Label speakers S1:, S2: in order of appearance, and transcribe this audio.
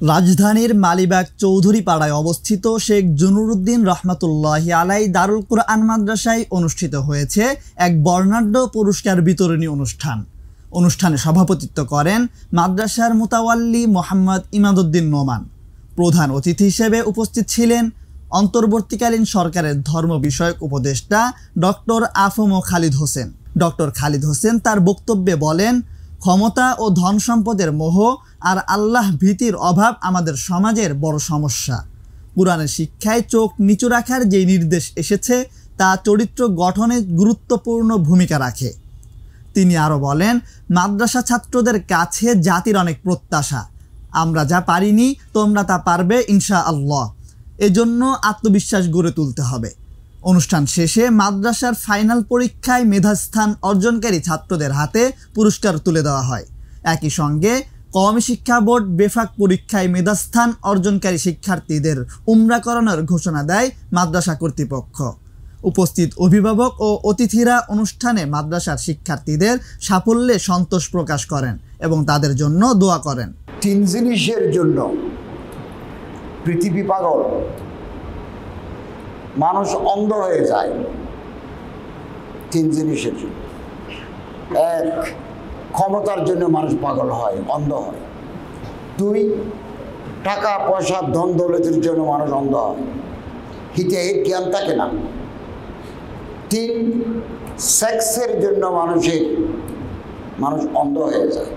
S1: রাজধানীর মালিবাগ চৌধুরীপাড়ায় অবস্থিত শেখ জুনুরউদ্দিন রহমাতুল্লাহি আলাই দারুল কুরআন মাদ্রাসায় অনুষ্ঠিত হয়েছে এক বর্ণাঢ্য পুরস্কার বিতরণী অনুষ্ঠানে সভাপতিত্ব করেন মাদ্রাসার মুতাওয়াল্লি মোহাম্মদ ইমাদউদ্দিন নোমান। প্রধান অতিথি হিসেবে উপস্থিত ছিলেন অন্তর্বর্তীকালীন সরকারের ধর্ম বিষয়ক উপদেষ্টা ডক্টর আফম খালিদ হোসেন। ডক্টর খালিদ হোসেন তার বক্তব্যে বলেন, ক্ষমতা ও ধন সম্পদের মোহ আর আল্লাহ ভীতির অভাব আমাদের সমাজের বড় সমস্যা। কুরআনের শিক্ষায় চোখ নিচু রাখার যে নির্দেশ এসেছে তা চরিত্র গঠনে গুরুত্বপূর্ণ ভূমিকা রাখে। তিনি আরও বলেন, মাদ্রাসা ছাত্রদের কাছে জাতির অনেক প্রত্যাশা। আমরা যা পারিনি তোমরা তা পারবে ইনশাআল্লাহ। এজন্য আত্মবিশ্বাস গড়ে তুলতে হবে। অনুষ্ঠান শেষে মাদ্রাসার ফাইনাল পরীক্ষায় মেধাস্থান অর্জনকারী ছাত্রদের হাতে পুরস্কার তুলে দেওয়া হয়। একই সঙ্গে কওমি শিক্ষা বোর্ড বেফাক পরীক্ষায় মেধাস্থান অর্জনকারী শিক্ষার্থীদের উমরা করানোর ঘোষণা দেয় মাদ্রাসা কর্তৃপক্ষ। উপস্থিত অভিভাবক ও অতিথিরা অনুষ্ঠানে মাদ্রাসার শিক্ষার্থীদের সাফল্যে সন্তোষ প্রকাশ করেন এবং তাদের জন্য দোয়া করেন।
S2: তিন জিনিসের জন্য পৃথিবী পাগল, মানুষ অন্ধ হয়ে যায়। তিন জিনিসের জন্য। এক, ক্ষমতার জন্য মানুষ পাগল হয়, অন্ধ হয়। দুই, টাকা পয়সা ধন দৌলতের জন্য মানুষ অন্ধ হয়, হিতে জ্ঞান থাকে না। তিন, সেক্সের জন্য মানুষ অন্ধ হয়ে যায়।